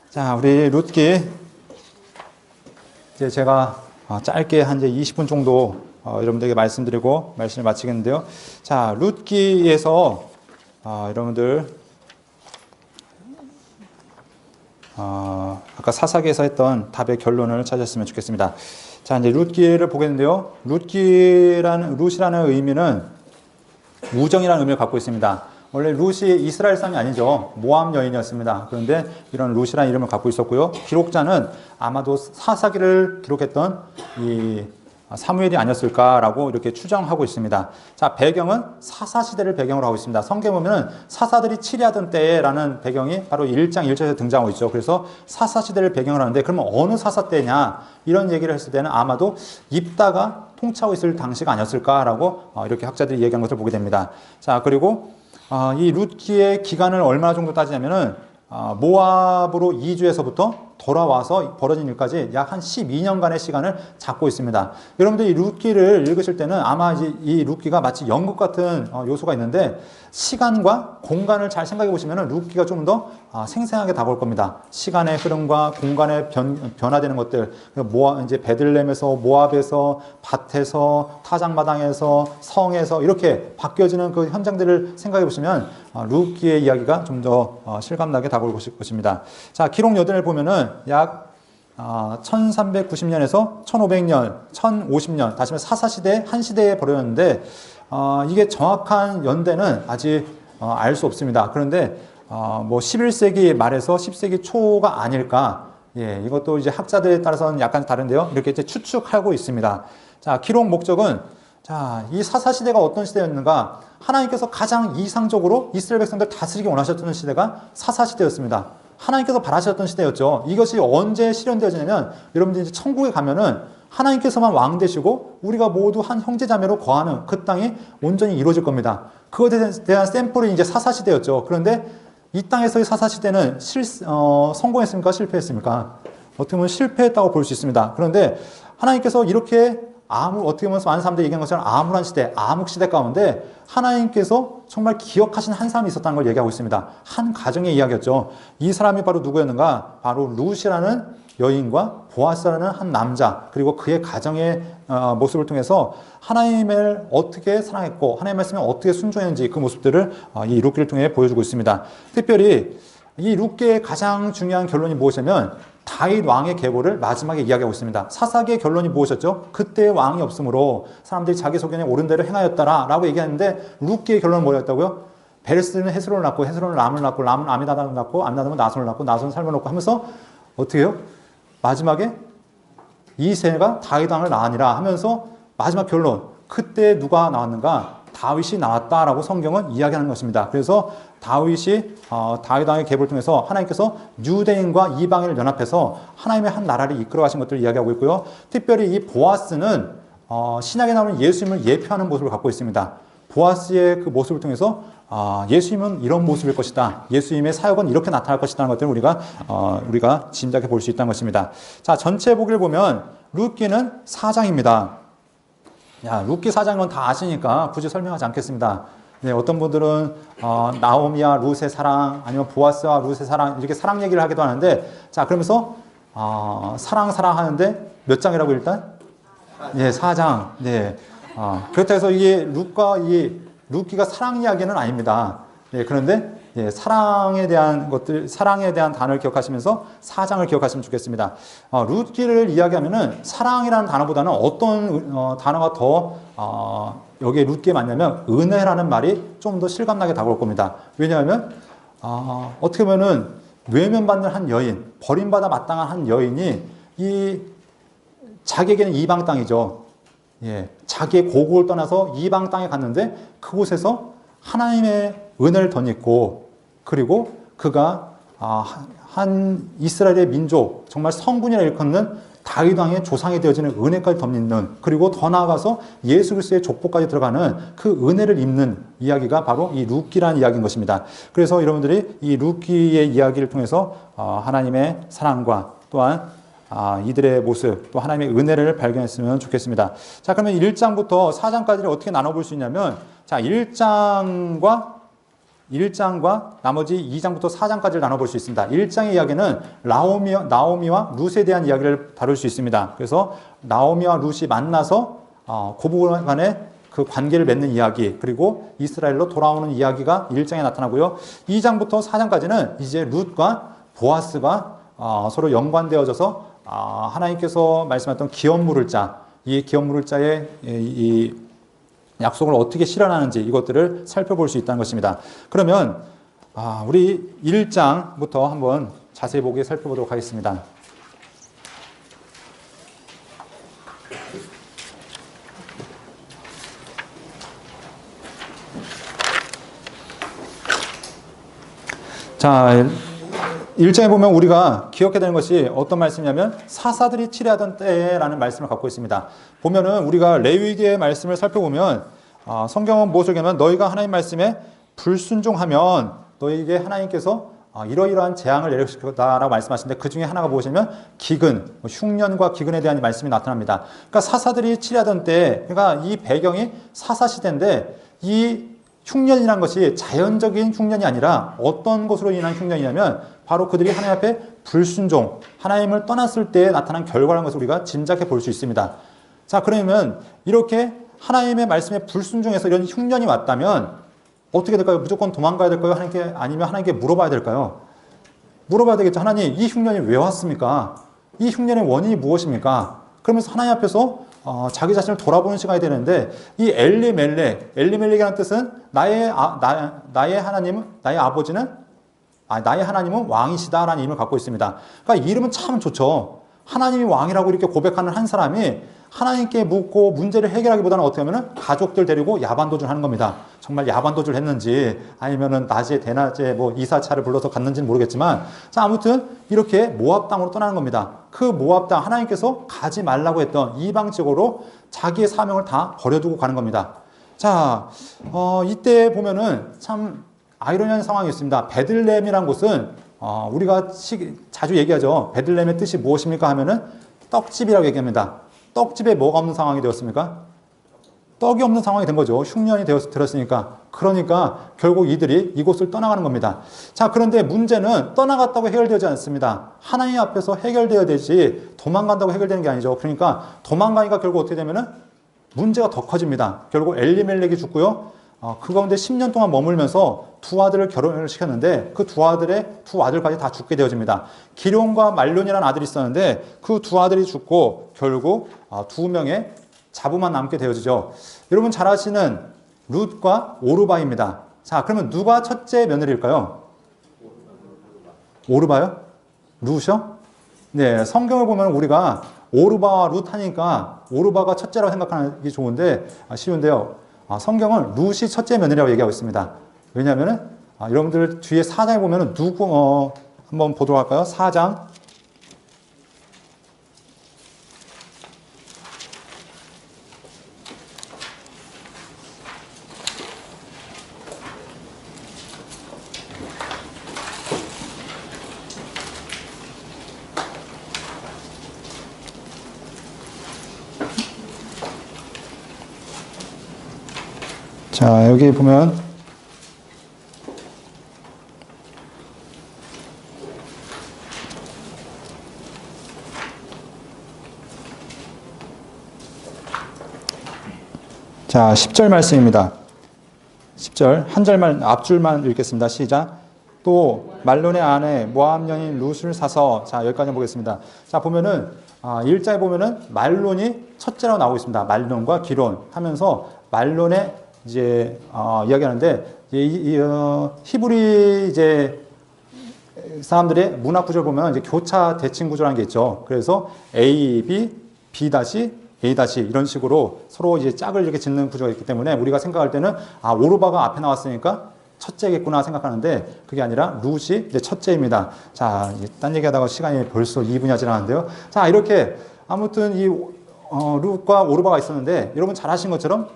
자, 우리 룻기 이제 제가 짧게 한 이제 20분 정도 여러분들에게 말씀드리고 말씀을 마치겠는데요. 자, 룻기에서 여러분들 아까 사사기에서 했던 답의 결론을 찾았으면 좋겠습니다. 자, 이제 룻기를 보겠는데요. 룻이라는 의미는 우정이라는 의미를 갖고 있습니다. 원래 룻이 이스라엘 사람이 아니죠. 모압 여인이었습니다. 그런데 이런 룻이라는 이름을 갖고 있었고요. 기록자는 아마도 사사기를 기록했던 이 사무엘이 아니었을까라고 이렇게 추정하고 있습니다. 자, 배경은 사사시대를 배경으로 하고 있습니다. 성경에 보면은 사사들이 치리하던 때라는 배경이 바로 1장 1절에서 등장하고 있죠. 그래서 사사시대를 배경으로 하는데 그러면 어느 사사 때냐 이런 얘기를 했을 때는 아마도 입다가 통치하고 있을 당시가 아니었을까라고 이렇게 학자들이 얘기한 것을 보게 됩니다. 자, 그리고 이 룻기의 기간을 얼마나 정도 따지냐면은 모압으로 이주해서부터 돌아와서 벌어진 일까지 약 한 12년간의 시간을 잡고 있습니다. 여러분들 이 룻기를 읽으실 때는 아마 이제 이 룻기가 마치 연극 같은 요소가 있는데 시간과 공간을 잘 생각해 보시면 룻기가 좀 더 생생하게 다가올 겁니다. 시간의 흐름과 공간의 변화되는 것들, 이제 베들레헴에서 모압에서 밭에서 타작마당에서 성에서 이렇게 바뀌어지는 그 현장들을 생각해 보시면 룻기의 이야기가 좀 더 실감나게 다가올 것입니다. 자, 기록 여든을 보면은 약 1390년에서 1500년, 1050년, 다시 말해 사사시대 한 시대에 벌어졌는데 이게 정확한 연대는 아직 알 수 없습니다. 그런데 뭐 11세기 말에서 10세기 초가 아닐까. 예, 이것도 이제 학자들에 따라서는 약간 다른데요. 이렇게 이제 추측하고 있습니다. 자, 기록 목적은 자, 이 사사시대가 어떤 시대였는가? 하나님께서 가장 이상적으로 이스라엘 백성들 다스리기 원하셨던 시대가 사사시대였습니다. 하나님께서 바라셨던 시대였죠. 이것이 언제 실현되어지냐면 여러분들이 이제 천국에 가면은 하나님께서만 왕 되시고 우리가 모두 한 형제자매로 거하는 그 땅이 온전히 이루어질 겁니다. 그것에 대한 샘플이 이제 사사시대였죠. 그런데 이 땅에서의 사사시대는 성공했습니까? 실패했습니까? 어떻게 보면 실패했다고 볼 수 있습니다. 그런데 하나님께서 이렇게 어떻게 보면 많은 사람들이 얘기한 것처럼 암울한 시대, 암흑시대 가운데 하나님께서 정말 기억하신 한 사람이 있었다는 걸 얘기하고 있습니다. 한 가정의 이야기였죠. 이 사람이 바로 누구였는가? 바로 룻이라는 여인과 보아스라는 한 남자, 그리고 그의 가정의 모습을 통해서 하나님을 어떻게 사랑했고 하나님의 말씀에 어떻게 순종했는지 그 모습들을 이 룻기를 통해 보여주고 있습니다. 특별히 이 룻기의 가장 중요한 결론이 무엇이냐면 다윗 왕의 계보를 마지막에 이야기하고 있습니다. 사사기의 결론이 무엇이었죠? 그때 왕이 없으므로 사람들이 자기 소견에 옳은 대로 행하였다라고 얘기하는데 룻기의 결론은 뭐였다고요? 베레스는 헤스론을 낳고 헤스론은 람을 낳고 람은 아미나답을 낳고 아미나답은 나손을 낳고 나손은 살몬을 낳고 하면서 어떻게 해요? 마지막에 이새가 다윗 왕을 낳으니라 하면서 마지막 결론, 그때 누가 나왔는가? 다윗이 나왔다라고 성경은 이야기하는 것입니다. 그래서 다윗 왕의 계보를 통해서 하나님께서 유대인과 이방인을 연합해서 하나님의 한 나라를 이끌어 가신 것들을 이야기하고 있고요. 특별히 이 보아스는 신약에 나오는 예수님을 예표하는 모습을 갖고 있습니다. 보아스의 그 모습을 통해서 예수님은 이런 모습일 것이다. 예수님의 사역은 이렇게 나타날 것이라는 것들을 우리가 짐작해 볼 수 있다는 것입니다. 자, 전체 보기를 보면 룻기는 4장입니다. 야, 룻기 4장은 다 아시니까 굳이 설명하지 않겠습니다. 네, 어떤 분들은 나오미와 룻의 사랑, 아니면 보아스와 룻의 사랑, 이렇게 사랑 얘기를 하기도 하는데, 자, 그러면서 사랑 하는데 몇 장이라고 일단? 네, 4장. 네. 그렇다고 해서 이게 룻기가 사랑 이야기는 아닙니다. 네, 그런데 예, 사랑에 대한 단어를 기억하시면서 4장을 기억하시면 좋겠습니다. 룻기를 이야기하면은 사랑이라는 단어보다는 어떤 단어가 더 여기에 룻기에 맞냐면 은혜라는 말이 좀 더 실감나게 다가올 겁니다. 왜냐하면 어떻게 보면은 외면받는 한 여인, 버림받아 마땅한 한 여인이 자기에게는 이방 땅이죠. 예, 자기의 고국을 떠나서 이방 땅에 갔는데 그곳에서 하나님의 은혜를 덧입고 그리고 그가 한 이스라엘의 민족, 정말 성군이라 일컫는 다윗 왕의 조상이 되어지는 은혜까지 덧입는, 그리고 더 나아가서 예수 그리스도의 족보까지 들어가는 그 은혜를 입는 이야기가 바로 이 룻기라는 이야기인 것입니다. 그래서 여러분들이 이 룻기의 이야기를 통해서 하나님의 사랑과 또한 이들의 모습, 또 하나님의 은혜를 발견했으면 좋겠습니다. 자, 그러면 1장부터 4장까지를 어떻게 나눠볼 수 있냐면, 자, 1장과 1장과 나머지 2장부터 4장까지를 나눠볼 수 있습니다. 1장의 이야기는 나오미와 룻에 대한 이야기를 다룰 수 있습니다. 그래서 나오미와 룻이 만나서 고부간 간의 그 관계를 맺는 이야기, 그리고 이스라엘로 돌아오는 이야기가 1장에 나타나고요. 2장부터 4장까지는 이제 룻과 보아스가 서로 연관되어져서 하나님께서 말씀하셨던 기업 물을 자, 이 기업 물을 자의 이 약속을 어떻게 실현하는지 이것들을 살펴볼 수 있다는 것입니다. 그러면 우리 1장부터 한번 자세히 보게 살펴보도록 하겠습니다. 자, 1장에 보면 우리가 기억해야 되는 것이 어떤 말씀이냐면 사사들이 치리하던 때라는 말씀을 갖고 있습니다. 보면은 우리가 레위기의 말씀을 살펴보면 성경은 무엇을 얘기하면 너희가 하나님 말씀에 불순종하면 너희에게 하나님께서 이러이러한 재앙을 내리실 거다라고 말씀하시는데 그 중에 하나가 무엇이냐면 기근, 흉년과 기근에 대한 말씀이 나타납니다. 그러니까 사사들이 치리하던 때, 그러니까 이 배경이 사사 시대인데 이 흉년이라는 것이 자연적인 흉년이 아니라 어떤 것으로 인한 흉년이냐면 바로 그들이 하나님 앞에 불순종, 하나님을 떠났을 때 나타난 결과라는 것을 우리가 짐작해 볼 수 있습니다. 자, 그러면 이렇게 하나님의 말씀에 불순종해서 이런 흉년이 왔다면 어떻게 될까요? 무조건 도망가야 될까요? 하나님께, 아니면 하나님께 물어봐야 될까요? 물어봐야 되겠죠. 하나님, 이 흉년이 왜 왔습니까? 이 흉년의 원인이 무엇입니까? 그러면서 하나님 앞에서 자기 자신을 돌아보는 시간이 되는데 이 엘리멜렉이라는 뜻은 나의 하나님은, 나의 아버지는, 나의 하나님은 왕이시다라는 의미를 갖고 있습니다. 그러니까 이름은 참 좋죠. 하나님이 왕이라고 이렇게 고백하는 한 사람이 하나님께 묻고 문제를 해결하기보다는 어떻게 하면은 가족들 데리고 야반도주를 하는 겁니다. 정말 야반도주를 했는지 아니면은 낮에 대낮에 뭐 이사차를 불러서 갔는지는 모르겠지만 자, 아무튼 이렇게 모압 땅으로 떠나는 겁니다. 그 모압 땅 하나님께서 가지 말라고 했던 이방 지역으로 자기의 사명을 다 버려두고 가는 겁니다. 자, 이때 보면은 참 아이러니한 상황이 있습니다. 베들레헴이라는 곳은 우리가 자주 얘기하죠. 베들레헴의 뜻이 무엇입니까 하면은 떡집이라고 얘기합니다. 떡집에 뭐가 없는 상황이 되었습니까? 떡이 없는 상황이 된 거죠. 흉년이 들었으니까. 그러니까 결국 이들이 이곳을 떠나가는 겁니다. 자, 그런데 문제는 떠나갔다고 해결되지 않습니다. 하나님 앞에서 해결되어야 되지 도망간다고 해결되는 게 아니죠. 그러니까 도망가니까 결국 어떻게 되면은 문제가 더 커집니다. 결국 엘리멜렉이 죽고요. 그 가운데 10년 동안 머물면서 두 아들을 결혼을 시켰는데 그 두 아들까지 다 죽게 되어집니다. 기럯과 말론이라는 아들이 있었는데 그 두 아들이 죽고 결국 두 명의 자부만 남게 되어지죠. 여러분 잘 아시는 룻과 오르바입니다. 자, 그러면 누가 첫째 며느리일까요? 오르바요? 룻이요? 네, 성경을 보면 우리가 오르바와 룻 하니까 오르바가 첫째라고 생각하기 좋은데 쉬운데요. 성경은 룻이 첫째 며느리라고 얘기하고 있습니다. 왜냐하면은 여러분들 뒤에 4장에 보면은 한번 보도록 할까요? 4장. 자, 여기 보면 자, 10절 말씀입니다. 10절 한 절만 앞줄만 읽겠습니다. 시작. 또 말론의 아내 모압 여인 룻을 사서 자, 여기까지 보겠습니다. 자, 보면은 1장에 보면은 말론이 첫째라고 나오고 있습니다. 말론과 기론 하면서 말론의 이제 이야기하는데 히브리 이제 사람들의 문학 구조를 보면 이제 교차 대칭 구조라는 게 있죠. 그래서 A, B, B 다시 A 다시 이런 식으로 서로 이제 짝을 이렇게 짓는 구조가 있기 때문에 우리가 생각할 때는 오르바가 앞에 나왔으니까 첫째겠구나 생각하는데 그게 아니라 룻이 이제 첫째입니다. 자, 딴 얘기하다가 시간이 벌써 2분이 지나는데요. 자, 이렇게 아무튼 이 룻과 오르바가 있었는데 여러분 잘 아신 것처럼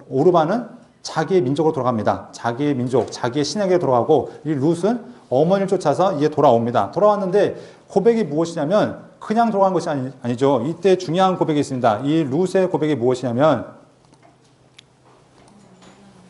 오르바는 자기의 민족으로 돌아갑니다. 자기의 민족, 자기의 신에게 돌아가고 이 룻은 어머니를 쫓아서 이제 돌아옵니다. 돌아왔는데 고백이 무엇이냐면 그냥 돌아간 것이 아니죠. 이때 중요한 고백이 있습니다. 이 룻의 고백이 무엇이냐면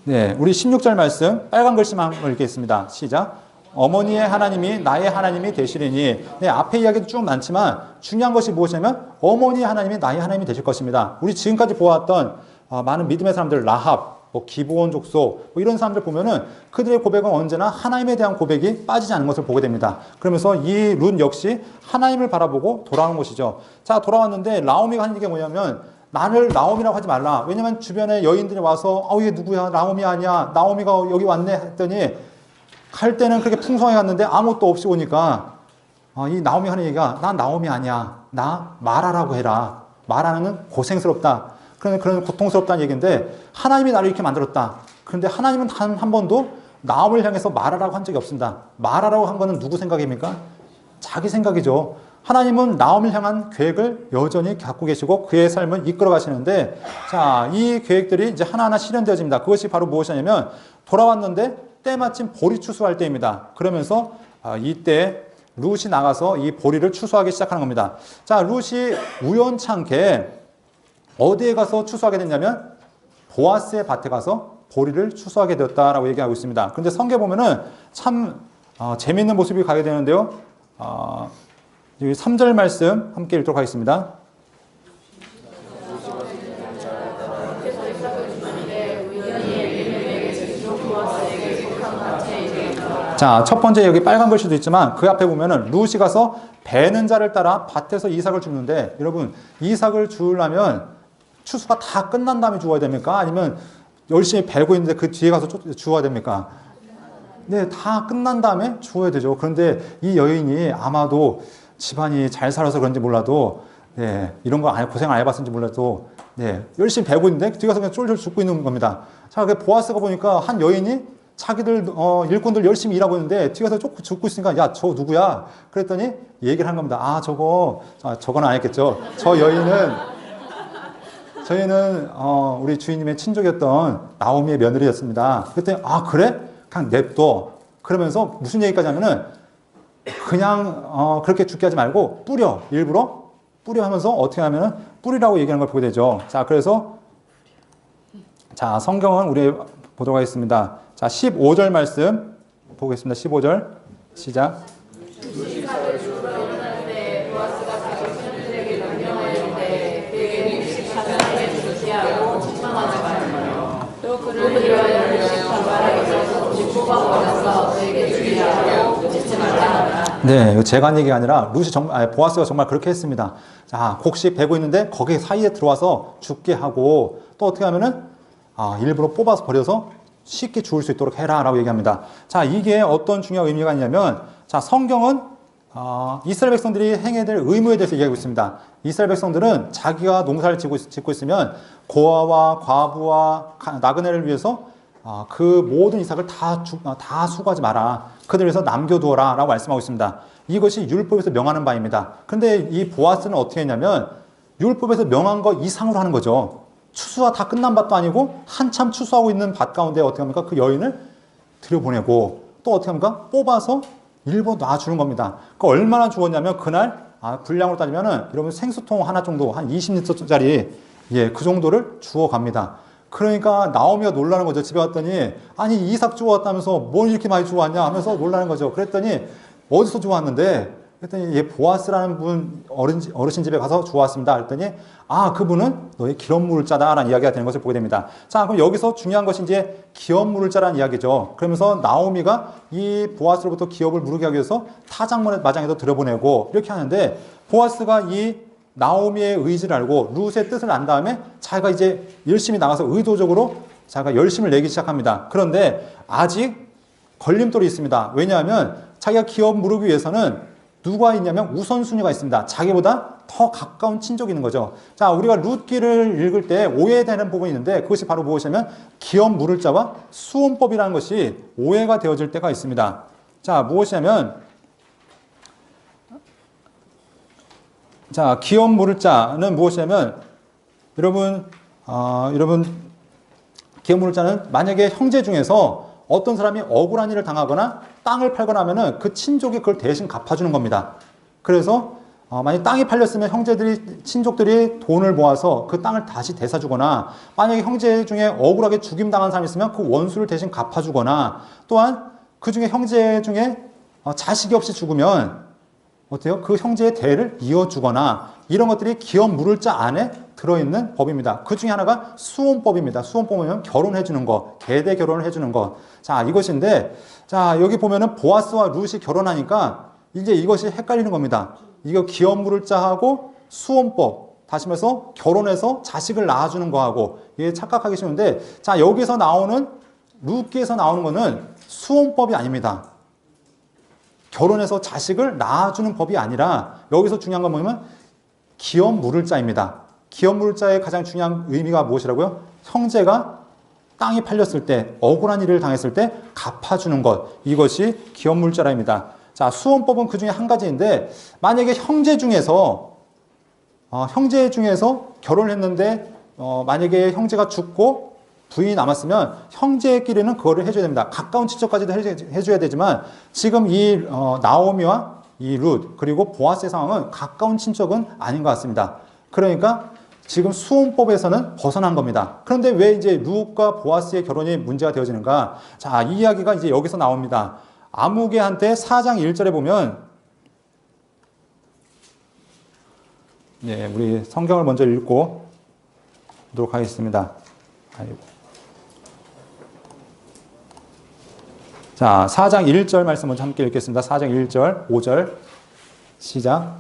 네, 우리 16절 말씀 빨간 글씨만 한번 읽겠습니다. 시작. 어머니의 하나님이 나의 하나님이 되시리니. 네, 앞에 이야기도 쭉 많지만 중요한 것이 무엇이냐면 어머니의 하나님이 나의 하나님이 되실 것입니다. 우리 지금까지 보았던 많은 믿음의 사람들, 라합, 기브온 족속 이런 사람들 보면은 그들의 고백은 언제나 하나님에 대한 고백이 빠지지 않는 것을 보게 됩니다. 그러면서 이 룻 역시 하나님을 바라보고 돌아온 것이죠. 자, 돌아왔는데 나오미가 하는 얘기가 뭐냐면 나를 나오미라고 하지 말라. 왜냐면 주변에 여인들이 와서 이게 누구야? 나오미 아니야? 나오미가 여기 왔네 했더니 갈 때는 그렇게 풍성하게 갔는데 아무것도 없이 오니까 이 나오미 하는 얘기가 나 나오미 아니야. 나 마라라고 해라. 마라는 고생스럽다. 그런 고통스럽다는 얘기인데 하나님이 나를 이렇게 만들었다. 그런데 하나님은 단 한 번도 나오미를 향해서 마라라고 한 적이 없습니다. 마라라고 한 거는 누구 생각입니까? 자기 생각이죠. 하나님은 나오미를 향한 계획을 여전히 갖고 계시고 그의 삶을 이끌어 가시는데 자, 이 계획들이 이제 하나하나 실현되어집니다. 그것이 바로 무엇이냐면 돌아왔는데 때마침 보리 추수할 때입니다. 그러면서 이때 룻이 나가서 이 보리를 추수하기 시작하는 겁니다. 자, 룻이 우연찮게 어디에 가서 추수하게 됐냐면 보아스의 밭에 가서 보리를 추수하게 되었다라고 얘기하고 있습니다. 그런데 성경에 보면은 참 재미있는 모습이 가게 되는데요. 3절 말씀 함께 읽도록 하겠습니다. 자, 첫 번째 여기 빨간 글씨도 있지만 그 앞에 보면은 룻이 가서 베는 자를 따라 밭에서 이삭을 줍는데 여러분 이삭을 주우려면 추수가 다 끝난 다음에 주워야 됩니까? 아니면 열심히 베고 있는데 그 뒤에 가서 주워야 됩니까? 네, 다 끝난 다음에 주워야 되죠. 그런데 이 여인이 아마도 집안이 잘 살아서 그런지 몰라도 네, 이런 거 고생 안 해봤는지 몰라도 네, 열심히 베고 있는데 뒤에 가서 그냥 쫄쫄 죽고 있는 겁니다. 자, 그 보아스가 보니까 한 여인이 자기들 일꾼들 열심히 일하고 있는데 뒤에 가서 죽고 있으니까 야, 저 누구야? 그랬더니 얘기를 한 겁니다. 저거는 아니겠죠. 저희는 우리 주인님의 친족이었던 나오미의 며느리였습니다. 그랬더니 그래? 그냥 냅둬. 그러면서 무슨 얘기까지 하면은 그냥 그렇게 죽게 하지 말고 일부러 뿌려 하면서 어떻게 하면은 뿌리라고 얘기하는 걸 보게 되죠. 자, 그래서 자, 성경은 우리 보도록 하겠습니다. 자, 15절 말씀 보겠습니다. 15절 시작. 네, 제가 한 얘기가 아니라 보아스가 정말 그렇게 했습니다. 자, 곡식 베고 있는데 거기 사이에 들어와서 죽게 하고 또 어떻게 하면은 일부러 뽑아서 버려서 쉽게 죽을 수 있도록 해라라고 얘기합니다. 자, 이게 어떤 중요한 의미가 있냐면 자, 성경은 이스라엘 백성들이 행해야 될 의무에 대해서 얘기하고 있습니다. 이스라엘 백성들은 자기가 농사를 짓고 있으면 고아와 과부와 나그네를 위해서 그 모든 이삭을 다 수고하지 마라. 그들을 위해서 남겨두어라 라고 말씀하고 있습니다. 이것이 율법에서 명하는 바입니다. 그런데 이 보아스는 어떻게 했냐면 율법에서 명한 거 이상으로 하는 거죠. 추수가 다 끝난 밭도 아니고 한참 추수하고 있는 밭 가운데 어떻게 합니까? 그 여인을 들여보내고 또 어떻게 합니까? 뽑아서 일부 놔주는 겁니다. 그 얼마나 주었냐면 그날 분량으로 따지면은 여러분 생수통 하나 정도 한 20리터짜리 그 정도를 주워 갑니다. 그러니까 나오미가 놀라는 거죠. 집에 왔더니 아니 이삭 주워왔다면서 뭘 이렇게 많이 주워왔냐 하면서 놀라는 거죠. 그랬더니 어디서 주워왔는데 그랬더니 보아스라는 분 어르신 집에 가서 주워왔습니다. 그랬더니 그분은 너의 기업물자다라는 이야기가 되는 것을 보게 됩니다. 자, 그럼 여기서 중요한 것이 이제 기업물자라는 이야기죠. 그러면서 나오미가 이 보아스로부터 기업을 물게 하기 위해서 타작마장에도 들여보내고 이렇게 하는데 보아스가 이 나오미의 의지를 알고 룻의 뜻을 안 다음에 자기가 이제 열심히 나가서 의도적으로 자기가 열심을 내기 시작합니다. 그런데 아직 걸림돌이 있습니다. 왜냐하면 자기가 기업 물기 위해서는 누가 있냐면 우선순위가 있습니다. 자기보다 더 가까운 친족이 있는 거죠. 자, 우리가 룻기를 읽을 때 오해되는 부분이 있는데 그것이 바로 무엇이냐면 기업 물을 자와 수혼법이라는 것이 오해가 되어질 때가 있습니다. 자, 무엇이냐면 자, 기업 물을 자는 무엇이냐면 여러분 기업 물을 자는 만약에 형제 중에서 어떤 사람이 억울한 일을 당하거나 땅을 팔거나 하면은 그 친족이 그걸 대신 갚아주는 겁니다. 그래서 만약 땅이 팔렸으면 형제들이, 친족들이 돈을 모아서 그 땅을 다시 되사주거나, 만약에 형제 중에 억울하게 죽임당한 사람이 있으면 그 원수를 대신 갚아주거나, 또한 그 중에 형제 중에 자식이 없이 죽으면 어때요? 그 형제의 대를 이어주거나, 이런 것들이 기업 물을 자 안에 들어있는 법입니다. 그 중에 하나가 수혼법입니다. 수혼법은 결혼해주는 거, 계대 결혼을 해주는 거. 자, 이것인데, 자, 여기 보면은 보아스와 룻이 결혼하니까 이제 이것이 헷갈리는 겁니다. 이거 기업 물을 자하고 수혼법, 다시 말해서 결혼해서 자식을 낳아주는 거하고, 이게 착각하기 쉬운데, 자, 여기서 나오는, 룻기에서 나오는 거는 수혼법이 아닙니다. 결혼해서 자식을 낳아주는 법이 아니라, 여기서 중요한 건 뭐냐면 기업 물을 자입니다. 기업 물을 자의 가장 중요한 의미가 무엇이라고요? 형제가 땅이 팔렸을 때, 억울한 일을 당했을 때 갚아주는 것, 이것이 기업 물자라입니다. 자, 수혼법은 그 중에 한 가지인데, 만약에 형제 중에서 결혼을 했는데, 만약에 형제가 죽고 부인이 남았으면 형제끼리는 그거를 해줘야 됩니다. 가까운 친척까지도 해줘야 되지만, 지금 이 나오미와 이 룻, 그리고 보아스의 상황은 가까운 친척은 아닌 것 같습니다. 그러니까 지금 수혼법에서는 벗어난 겁니다. 그런데 왜 이제 룻과 보아스의 결혼이 문제가 되어지는가? 자, 이 이야기가 이제 여기서 나옵니다. 아무개한테 4장 1절에 보면, 네, 우리 성경을 먼저 읽고 보도록 하겠습니다. 자, 4장 1절 말씀 먼저 함께 읽겠습니다. 4장 1절, 5절 시작.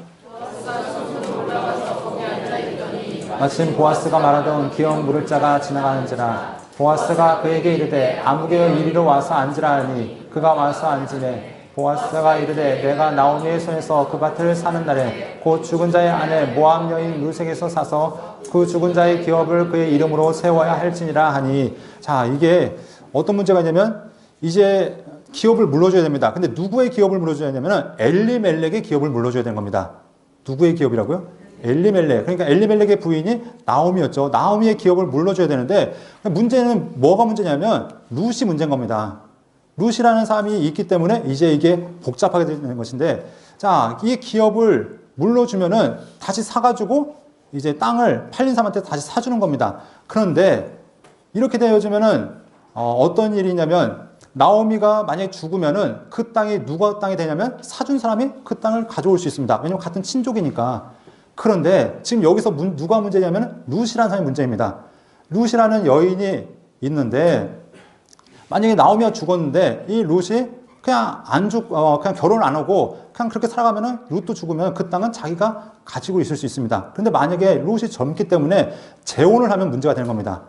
마침 보아스가 말하던 기업 물을 자가 지나가는지라 보아스가 그에게 이르되 아무개여 이리로 와서 앉으라 하니 그가 와서 앉으매 보아스가 이르되 내가 나오미의 손에서 그 밭을 사는 날에 곧 죽은 자의 아내 모압 여인 룻에게서 사서 그 죽은 자의 기업을 그의 이름으로 세워야 할지니라 하니. 자, 이게 어떤 문제가 있냐면 이제 기업을 물러줘야 됩니다. 근데 누구의 기업을 물러줘야 되냐면 엘리멜렉의 기업을 물러줘야 되는 겁니다. 누구의 기업이라고요? 엘리멜렉. 그러니까 엘리멜렉의 부인이 나오미였죠. 나오미의 기업을 물러줘야 되는데, 문제는 뭐가 문제냐면 룻이 문제인 겁니다. 룻이라는 사람이 있기 때문에 이제 이게 복잡하게 되는 것인데, 자, 이 기업을 물러주면은 다시 사가지고 이제 땅을 팔린 사람한테 다시 사주는 겁니다. 그런데 이렇게 되어지면은 어떤 일이냐면, 나오미가 만약에 죽으면은 그 땅이 누가 땅이 되냐면 사준 사람이 그 땅을 가져올 수 있습니다. 왜냐면 같은 친족이니까. 그런데 지금 여기서 누가 문제냐면 룻이라는 사람이 문제입니다. 룻이라는 여인이 있는데, 만약에 나오미가 죽었는데 이 룻이 그냥 그냥 결혼을 안 하고 그냥 그렇게 살아가면은 룻도 죽으면 그 땅은 자기가 가지고 있을 수 있습니다. 그런데 만약에 룻이 젊기 때문에 재혼을 하면 문제가 되는 겁니다.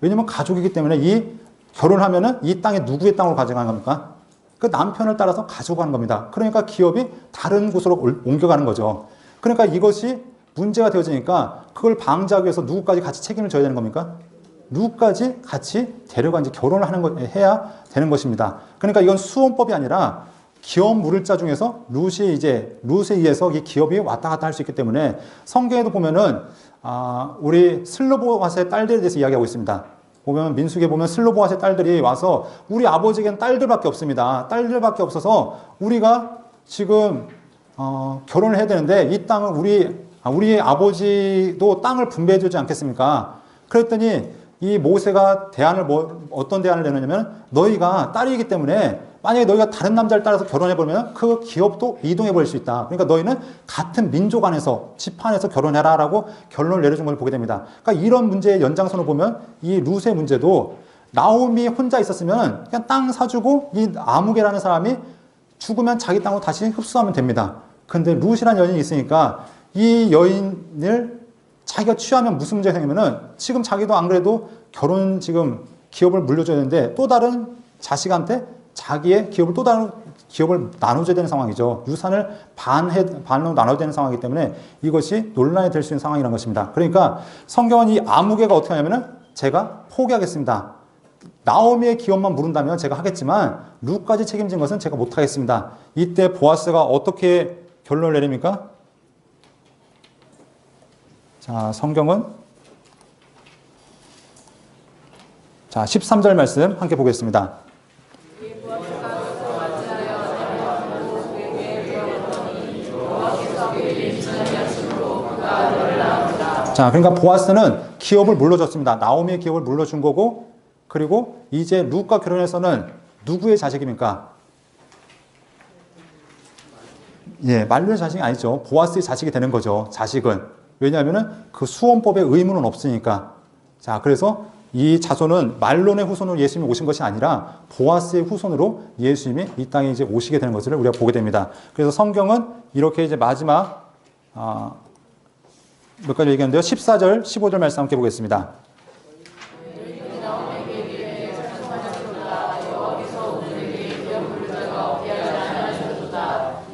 왜냐면 가족이기 때문에 이 결혼을 하면은 이 땅이 누구의 땅으로 가져가는 겁니까? 그 남편을 따라서 가져가는 겁니다. 그러니까 기업이 다른 곳으로 옮겨가는 거죠. 그러니까 이것이 문제가 되어지니까 그걸 방지하기 위해서 누구까지 같이 책임을 져야 되는 겁니까? 룻까지 같이 데려가 이제 결혼을 해야 되는 것입니다. 그러니까 이건 수혼법이 아니라 기업 물을 자 중에서 룻에 의해서 이 기업이 왔다 갔다 할 수 있기 때문에 성경에도 보면은 우리 슬로보앗의 딸들에 대해서 이야기하고 있습니다. 보면 민수기에 보면 슬로보앗의 딸들이 와서 우리 아버지에게는 딸들밖에 없습니다. 딸들밖에 없어서 우리가 지금 결혼을 해야 되는데 이 땅은 우리 아버지도 땅을 분배해 주지 않겠습니까? 그랬더니 이 모세가 어떤 대안을 내놓냐면, 너희가 딸이기 때문에 만약에 너희가 다른 남자를 따라서 결혼해버리면 그 기업도 이동해버릴 수 있다. 그러니까 너희는 같은 민족 안에서, 집 안에서 결혼해라 라고 결론을 내려준 걸 보게 됩니다. 그러니까 이런 문제의 연장선을 보면 이 룻의 문제도 나오미 혼자 있었으면 그냥 땅 사주고 이 아무개라는 사람이 죽으면 자기 땅으로 다시 흡수하면 됩니다. 근데 룻이라는 여인이 있으니까 이 여인을 자기가 취하면 무슨 문제가 생기면은 지금 자기도 안 그래도 지금 기업을 물려줘야 되는데 또 다른 자식한테 자기의 기업을 또 다른 기업을 나눠줘야 되는 상황이죠. 유산을 반으로 나눠야 되는 상황이기 때문에 이것이 논란이 될 수 있는 상황이라는 것입니다. 그러니까 성경은 이 아무개가 어떻게 하냐면은 제가 포기하겠습니다. 나오미의 기업만 물은다면 제가 하겠지만 룻까지 책임진 것은 제가 못하겠습니다. 이때 보아스가 어떻게 결론을 내립니까? 자, 성경은 13절 말씀 함께 보겠습니다. 자, 그러니까 보아스는 기업을 물려줬습니다. 나오미의 기업을 물려준 거고, 그리고 이제 룻과 결혼해서는 누구의 자식입니까? 예, 말루의 자식이 아니죠. 보아스의 자식이 되는 거죠. 자식은. 왜냐하면은 그 수원법의 의무는 없으니까. 자, 그래서 이 자손은 말론의 후손으로 예수님이 오신 것이 아니라 보아스의 후손으로 예수님이 이 땅에 이제 오시게 되는 것을 우리가 보게 됩니다. 그래서 성경은 이렇게 이제 마지막 몇 가지 얘기하는데요. 14절, 15절 말씀 함께 보겠습니다.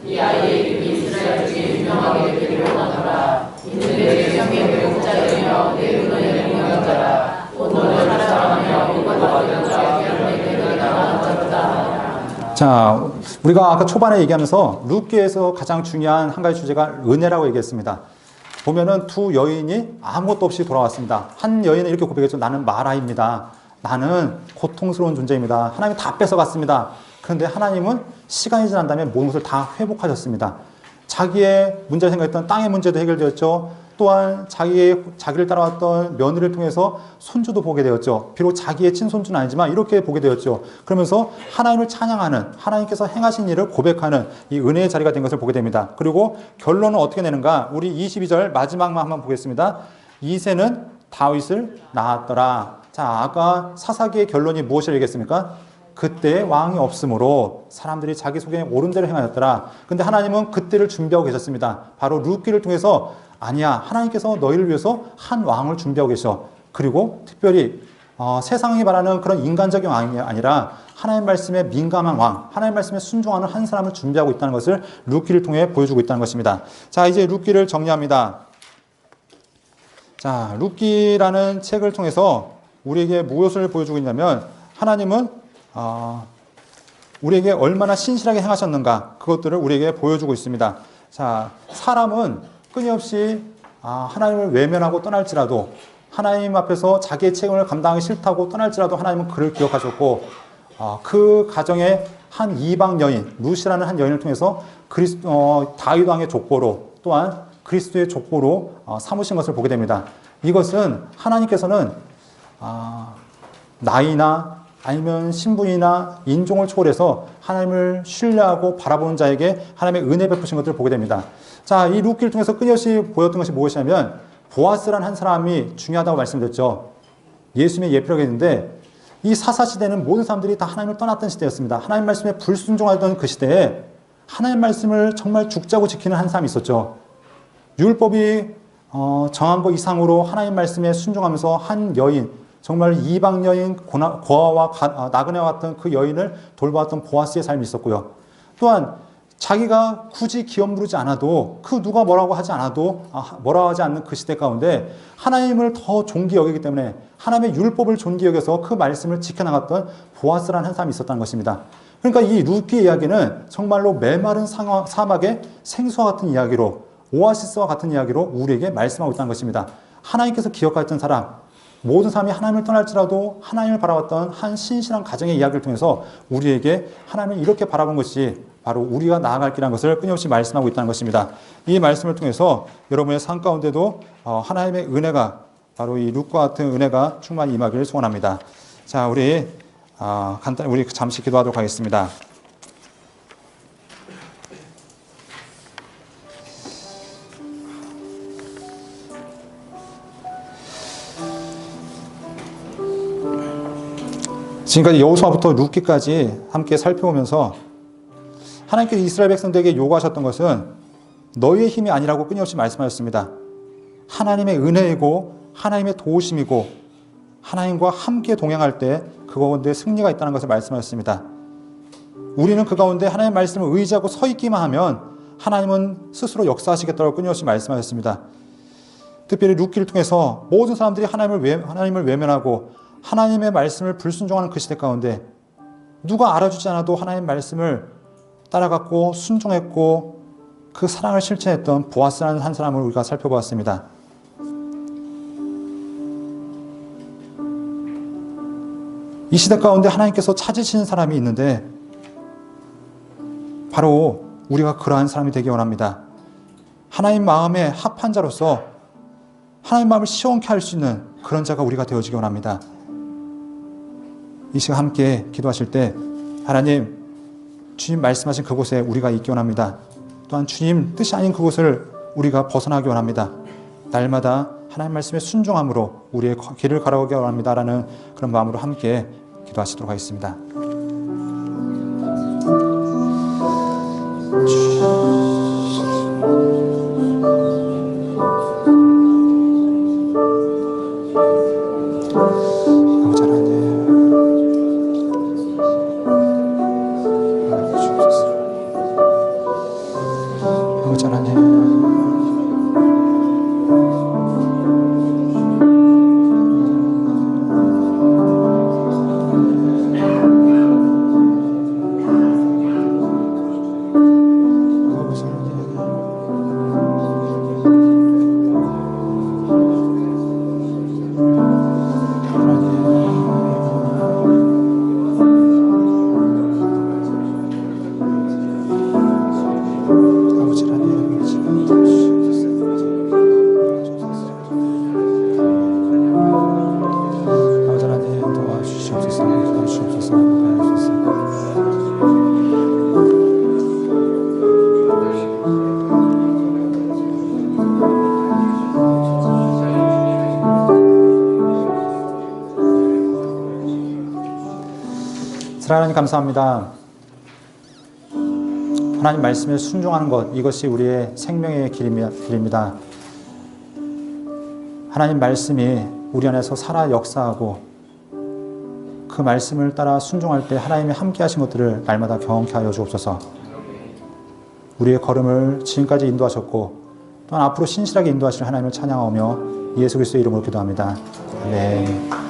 이 아이의 이름이 이스라엘 중에 유명하게 되기를 원하노라. 이는 내 백성의 교육자이며 내 은혜를 행하는 자라. 곧 너를 사랑하며 일본 받은 자와 내게 나가는 자로다. 자, 우리가 아까 초반에 얘기하면서 룻기에서 가장 중요한 한 가지 주제가 은혜라고 얘기했습니다. 보면은 두 여인이 아무것도 없이 돌아왔습니다. 한 여인은 이렇게 고백했죠. 나는 마라입니다. 나는 고통스러운 존재입니다. 하나님이 다 뺏어갔습니다. 그런데 하나님은 시간이 지난 다음에 모든 것을 다 회복하셨습니다. 자기의 문제를 생각했던 땅의 문제도 해결되었죠. 또한 자기를 따라왔던 며느리를 통해서 손주도 보게 되었죠. 비록 자기의 친손주는 아니지만 이렇게 보게 되었죠. 그러면서 하나님을 찬양하는, 하나님께서 행하신 일을 고백하는 이 은혜의 자리가 된 것을 보게 됩니다. 그리고 결론은 어떻게 내는가? 우리 22절 마지막만 한번 보겠습니다. 이새는 다윗을 낳았더라. 자, 아까 사사기의 결론이 무엇을 얘기했습니까? 그때 왕이 없으므로 사람들이 자기 속에 옳은 대로 행하였더라. 근데 하나님은 그때를 준비하고 계셨습니다. 바로 룻기를 통해서 아니야, 하나님께서 너희를 위해서 한 왕을 준비하고 계셔. 그리고 특별히 세상이 말하는 그런 인간적인 왕이 아니라 하나님 말씀에 민감한 왕, 하나님 말씀에 순종하는 한 사람을 준비하고 있다는 것을 룻기를 통해 보여주고 있다는 것입니다. 자, 이제 룻기를 정리합니다. 자, 룻기라는 책을 통해서 우리에게 무엇을 보여주고 있냐면 하나님은 우리에게 얼마나 신실하게 행하셨는가 그것들을 우리에게 보여주고 있습니다. 자, 사람은 끊임없이 하나님을 외면하고 떠날지라도 하나님 앞에서 자기의 책임을 감당하기 싫다고 떠날지라도 하나님은 그를 기억하셨고 그 가정에 한 이방 여인 룻이라는 한 여인을 통해서 다윗 왕의 족보로 또한 그리스도의 족보로 삼으신 것을 보게 됩니다. 이것은 하나님께서는 나이나 아니면 신분이나 인종을 초월해서 하나님을 신뢰하고 바라보는 자에게 하나님의 은혜 베푸신 것들을 보게 됩니다. 자, 이 룻기를 통해서 끊임없이 보였던 것이 무엇이냐면 보아스라는 한 사람이 중요하다고 말씀드렸죠. 예수님의 예표라고 했는데 이 사사시대는 모든 사람들이 다 하나님을 떠났던 시대였습니다. 하나님 말씀에 불순종하던 그 시대에 하나님 말씀을 정말 죽자고 지키는 한 사람이 있었죠. 율법이 정한 것 이상으로 하나님 말씀에 순종하면서 한 여인, 정말 이방 여인 고아와 나그네와 같은 그 여인을 돌보았던 보아스의 삶이 있었고요. 또한 자기가 굳이 기업 누르지 않아도 그 누가 뭐라고 하지 않아도 뭐라고 하지 않는 그 시대 가운데 하나님을 더 존귀 여기기 때문에 하나님의 율법을 존귀 여겨서 그 말씀을 지켜나갔던 보아스라는 한 사람이 있었다는 것입니다. 그러니까 이 룻기의 이야기는 정말로 메마른 사막의 생수와 같은 이야기로 오아시스와 같은 이야기로 우리에게 말씀하고 있다는 것입니다. 하나님께서 기억하였던 사람, 모든 사람이 하나님을 떠날지라도 하나님을 바라봤던 한 신실한 가정의 이야기를 통해서 우리에게 하나님을 이렇게 바라본 것이 바로 우리가 나아갈 길이라는 것을 끊임없이 말씀하고 있다는 것입니다. 이 말씀을 통해서 여러분의 삶 가운데도 하나님의 은혜가 바로 이 룻과 같은 은혜가 충만히 임하기를 소원합니다. 자, 우리 잠시 기도하도록 하겠습니다. 지금까지 여호수아부터 룻기까지 함께 살펴보면서 하나님께서 이스라엘 백성들에게 요구하셨던 것은 너희의 힘이 아니라고 끊임없이 말씀하셨습니다. 하나님의 은혜이고 하나님의 도우심이고 하나님과 함께 동행할 때 그 가운데 승리가 있다는 것을 말씀하셨습니다. 우리는 그 가운데 하나님의 말씀을 의지하고 서 있기만 하면 하나님은 스스로 역사하시겠다고 끊임없이 말씀하셨습니다. 특별히 룻기를 통해서 모든 사람들이 하나님을 외면하고 하나님의 말씀을 불순종하는 그 시대 가운데 누가 알아주지 않아도 하나님의 말씀을 따라갔고 순종했고 그 사랑을 실천했던 보아스라는 한 사람을 우리가 살펴보았습니다. 이 시대 가운데 하나님께서 찾으시는 사람이 있는데 바로 우리가 그러한 사람이 되기 원합니다. 하나님 마음의 합한 자로서 하나님 마음을 시원케 할 수 있는 그런 자가 우리가 되어지기 원합니다. 이 시간 함께 기도하실 때 하나님, 주님 말씀하신 그곳에 우리가 있기 원합니다. 또한 주님 뜻이 아닌 그곳을 우리가 벗어나기 원합니다. 날마다 하나님 말씀에 순종함으로 우리의 길을 걸어가기 원합니다. 라는 그런 마음으로 함께 기도하시도록 하겠습니다. 하나님 감사합니다. 하나님 말씀에 순종하는 것, 이것이 우리의 생명의 길입니다. 하나님 말씀이 우리 안에서 살아 역사하고 그 말씀을 따라 순종할 때 하나님이 함께 하신 것들을 날마다 경험케 하여 주옵소서. 우리의 걸음을 지금까지 인도하셨고 또한 앞으로 신실하게 인도하실 하나님을 찬양하며 예수 그리스도의 이름으로 기도합니다. 아멘.